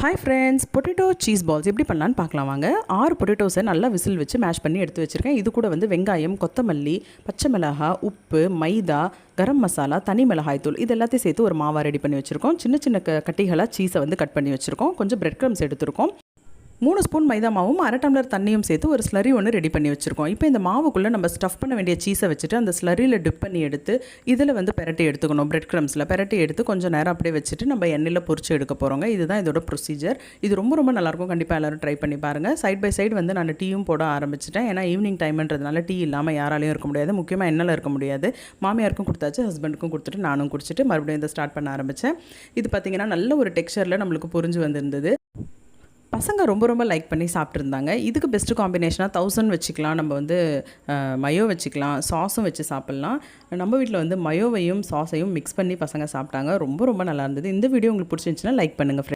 Hi friends, potato cheese balls எப்படி பண்ணலான்னு பார்க்கலாம் வாங்க. 6 பொட்டேட்டோஸை நல்லா விசில் வச்சு மேஷ் பண்ணி எடுத்து வச்சுருக்கேன். இது கூட வந்து வெங்காயம், கொத்தமல்லி, பச்சை மிளகாய், உப்பு, மைதா, கரம் மசாலா, தனி மிளகாய் தூள் இது எல்லாத்தையும் சேர்த்து ஒரு மாவாக ரெடி பண்ணி வச்சுருக்கோம். சின்ன சின்ன கட்டிகளாக சீஸை வந்து கட் பண்ணி வச்சுருக்கோம். கொஞ்சம் பிரெட் க்ரம்ஸ் எடுத்துருக்கோம். 3 ஸ்பூன் மைதா மாவும் 1/2 டம்ளர் தண்ணியும் சேர்த்து ஒரு ஸ்லரி ஒன்று ரெடி பண்ணி வச்சுருக்கோம். இப்போ இந்த மாவுக்குள்ளே நம்ம ஸ்டஃப் பண்ண வேண்டிய சீஸை வச்சுட்டு அந்த ஸ்லரியில் டிப் பண்ணி எடுத்து இதில் வந்து பெரட்டி எடுத்துக்கணும். பிரெட் க்ரம்ஸில் பெரட்டி எடுத்து கொஞ்சம் நேரம் அப்படியே வச்சுட்டு நம்ம எண்ணெயில் பொரிச்சு எடுக்க போகிறோங்க. இதுதான் இதோட ப்ரொசீஜர். இது ரொம்ப ரொம்ப நல்லாயிருக்கும். கண்டிப்பாக எல்லோரும் ட்ரை பண்ணி பாருங்கள். சைட் பை சைடு வந்து நான் டீயும் போட ஆரம்பிச்சிட்டேன். ஏன்னா ஈவினிங் டைம்ன்றதுனால டீ இல்லாமல் யாராலையும் இருக்க முடியாது. முக்கியமாக எண்ணெயில் இருக்க முடியாது. மாமியாருக்கும் கொடுத்தாச்சு, ஹஸ்பண்டுக்கும் கொடுத்துட்டு நானும் குடிச்சிட்டு மறுபடியும் இதை ஸ்டார்ட் பண்ண ஆரம்பித்தேன். இது பார்த்திங்கன்னா நல்ல ஒரு டெக்ஸ்சரில் நம்மளுக்கு புரிஞ்சு வந்திருந்தது. பசங்க ரொம்ப ரொம்ப லைக் பண்ணி சாப்பிட்ருந்தாங்க. இதுக்கு பெஸ்ட்டு காம்பினேஷனாக 1000 வச்சுக்கலாம். நம்ம வந்து மயோ வச்சுக்கலாம், சாஸும் வச்சு சாப்பிட்லாம். நம்ம வீட்டில் வந்து மயோவையும் சாஸையும் மிக்ஸ் பண்ணி பசங்க சாப்பிட்டாங்க. ரொம்ப ரொம்ப நல்லா இருந்தது. இந்த வீடியோ உங்களுக்கு பிடிச்சிருந்துச்சுன்னா லைக் பண்ணுங்கள்.